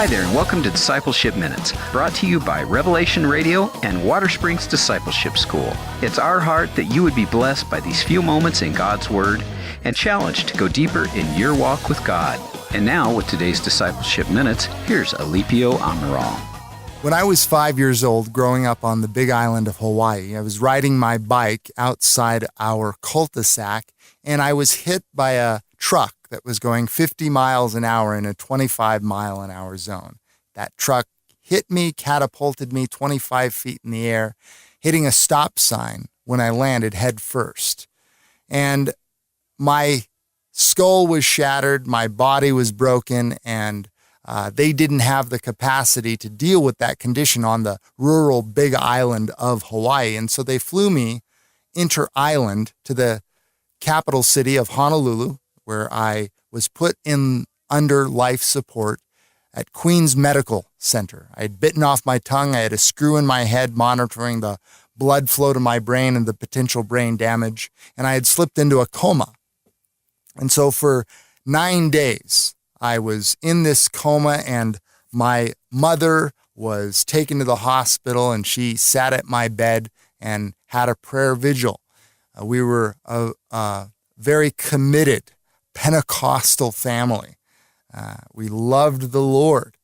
Hi there, and welcome to Discipleship Minutes, brought to you by Revelation Radio and Water Springs Discipleship School. It's our heart that you would be blessed by these few moments in God's Word and challenged to go deeper in your walk with God. And now, with today's Discipleship Minutes, here's Alipio Amaral. When I was 5 years old, growing up on the big island of Hawaii, I was riding my bike outside our cul-de-sac, and I was hit by a truck that was going 50 miles an hour in a 25 mile an hour zone. That truck hit me, catapulted me 25 feet in the air, hitting a stop sign when I landed head first. And my skull was shattered, my body was broken, and they didn't have the capacity to deal with that condition on the rural big island of Hawaii. And so they flew me inter-island to the capital city of Honolulu, where I was put in under life support at Queens Medical Center. I had bitten off my tongue. I had a screw in my head monitoring the blood flow to my brain and the potential brain damage. And I had slipped into a coma. And so for 9 days, I was in this coma, and my mother was taken to the hospital, and she sat at my bed and had a prayer vigil. We were a very committed Pentecostal family. We loved the Lord,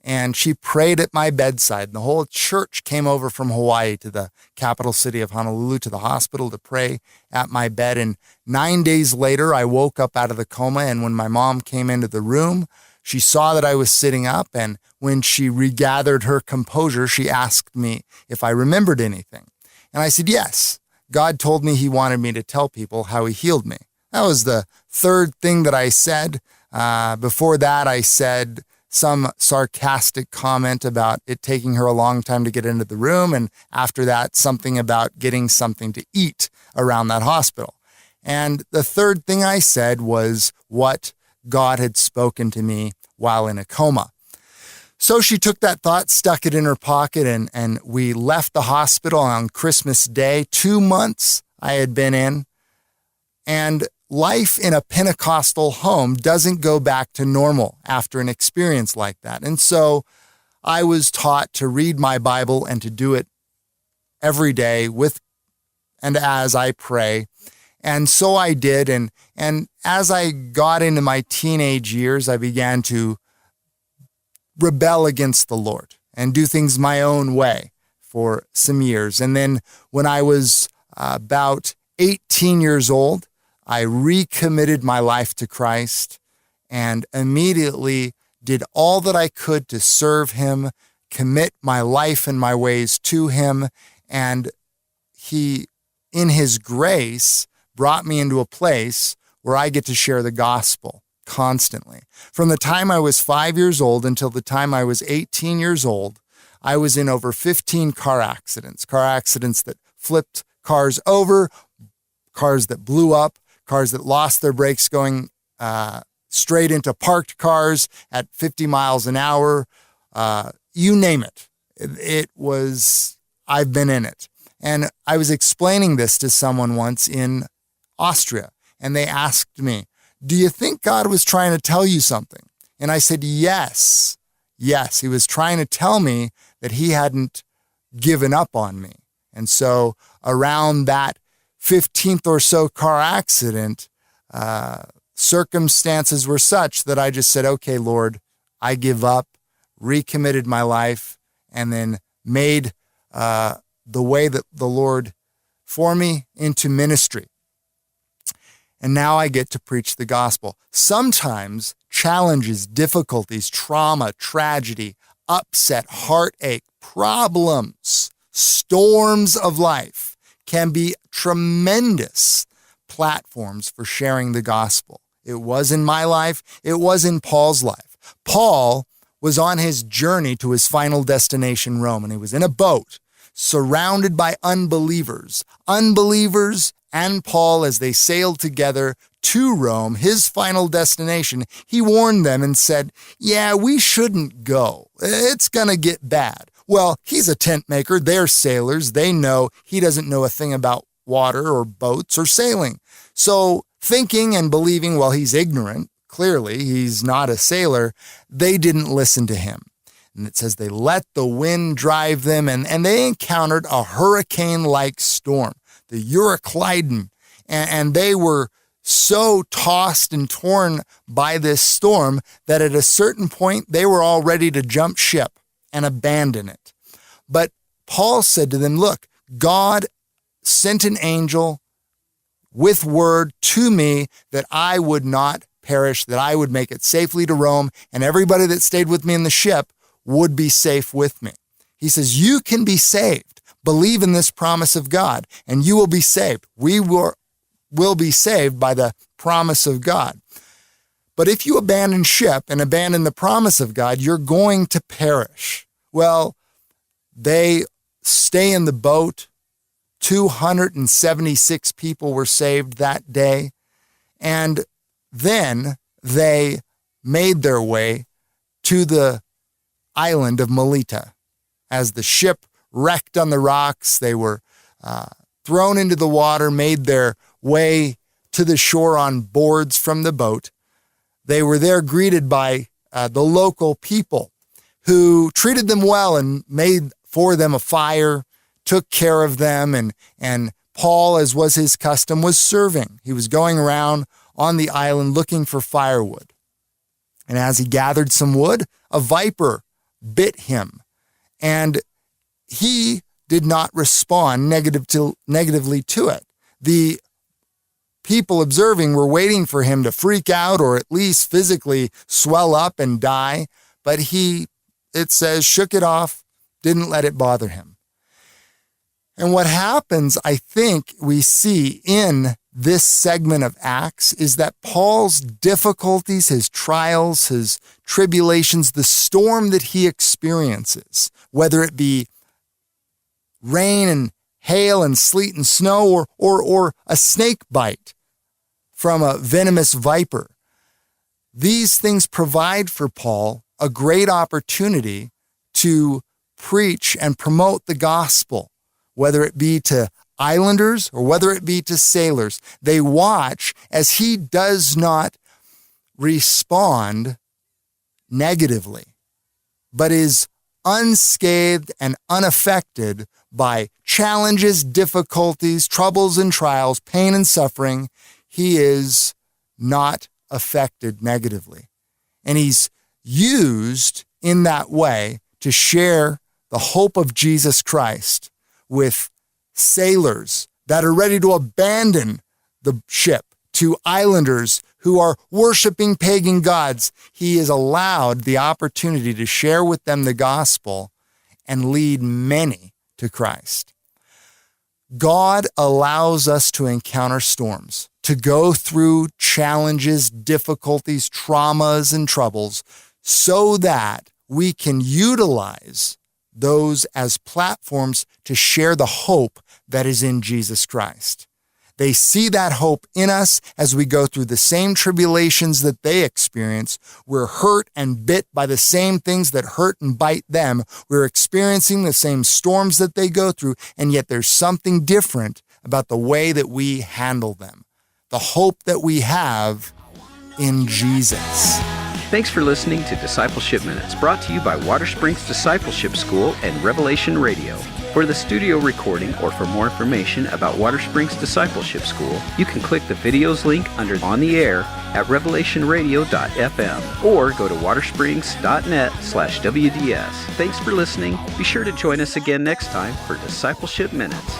and she prayed at my bedside. And the whole church came over from Hawaii to the capital city of Honolulu to the hospital to pray at my bed. And 9 days later, I woke up out of the coma, and when my mom came into the room, she saw that I was sitting up, and when she regathered her composure, she asked me if I remembered anything. And I said, yes. God told me he wanted me to tell people how he healed me. That was the third thing that I said. Before that, I said some sarcastic comment about it taking her a long time to get into the room. And after that, something about getting something to eat around that hospital. And the third thing I said was what God had spoken to me while in a coma. So she took that thought, stuck it in her pocket, and we left the hospital on Christmas Day. 2 months I had been in. And life in a Pentecostal home doesn't go back to normal after an experience like that. And so I was taught to read my Bible and to do it every day with and as I pray. And so I did. And as I got into my teenage years, I began to rebel against the Lord and do things my own way for some years. And then when I was about 18 years old, I recommitted my life to Christ and immediately did all that I could to serve him, commit my life and my ways to him. And he, in his grace, brought me into a place where I get to share the gospel constantly. From the time I was 5 years old until the time I was 18 years old, I was in over 15 car accidents that flipped cars over, cars that blew up, cars that lost their brakes going straight into parked cars at 50 miles an hour. You name it. I've been in it. And I was explaining this to someone once in Austria, and they asked me, do you think God was trying to tell you something? And I said, yes. Yes, he was trying to tell me that he hadn't given up on me. And so around that 15th or so car accident, circumstances were such that I just said, okay, Lord, I give up, recommitted my life, and then made the way that the Lord for me into ministry. And now I get to preach the gospel. Sometimes challenges, difficulties, trauma, tragedy, upset, heartache, problems, storms of life can be tremendous platforms for sharing the gospel. It was in my life. It was in Paul's life. Paul was on his journey to his final destination, Rome, and he was in a boat surrounded by unbelievers. Unbelievers and Paul, as they sailed together to Rome, his final destination, he warned them and said, yeah, we shouldn't go. It's going to get bad. Well, he's a tent maker. They're sailors. They know he doesn't know a thing about water or boats or sailing. So thinking and believing, well, he's ignorant, clearly he's not a sailor, they didn't listen to him. And it says they let the wind drive them, and they encountered a hurricane-like storm, the Euroclydon, and they were so tossed and torn by this storm that at a certain point they were all ready to jump ship and abandon it. But Paul said to them, look, God sent an angel with word to me that I would not perish, that I would make it safely to Rome, and everybody that stayed with me in the ship would be safe with me. He says, you can be saved. Believe in this promise of God, and you will be saved. We will be saved by the promise of God. But if you abandon ship and abandon the promise of God, you're going to perish. Well, they stay in the boat. 276 people were saved that day. And then they made their way to the island of Melita. As the ship wrecked on the rocks, they were thrown into the water, made their way to the shore on boards from the boat. They were there greeted by the local people who treated them well and made for them a fire, took care of them, and Paul, as was his custom, was serving. He was going around on the island looking for firewood. And as he gathered some wood, a viper bit him, and he did not respond negatively to it. The people observing were waiting for him to freak out or at least physically swell up and die, but he, it says, shook it off, didn't let it bother him. And what happens, I think we see in this segment of Acts, is that Paul's difficulties, his trials, his tribulations, the storm that he experiences, whether it be rain and hail and sleet and snow or a snake bite from a venomous viper, these things provide for Paul a great opportunity to preach and promote the gospel, whether it be to islanders or whether it be to sailors. They watch as he does not respond negatively, but is unscathed and unaffected by challenges, difficulties, troubles and trials, pain and suffering. He is not affected negatively. And he's used in that way to share the hope of Jesus Christ with sailors that are ready to abandon the ship, to islanders who are worshiping pagan gods. He is allowed the opportunity to share with them the gospel and lead many to Christ. God allows us to encounter storms, to go through challenges, difficulties, traumas, and troubles so that we can utilize those as platforms to share the hope that is in Jesus Christ. They see that hope in us as we go through the same tribulations that they experience. We're hurt and bit by the same things that hurt and bite them. We're experiencing the same storms that they go through, and yet there's something different about the way that we handle them. The hope that we have in Jesus. Thanks for listening to Discipleship Minutes, brought to you by Water Springs Discipleship School and Revelation Radio. For the studio recording or for more information about Water Springs Discipleship School, you can click the videos link under On the Air at revelationradio.fm or go to watersprings.net/WDS. Thanks for listening. Be sure to join us again next time for Discipleship Minutes.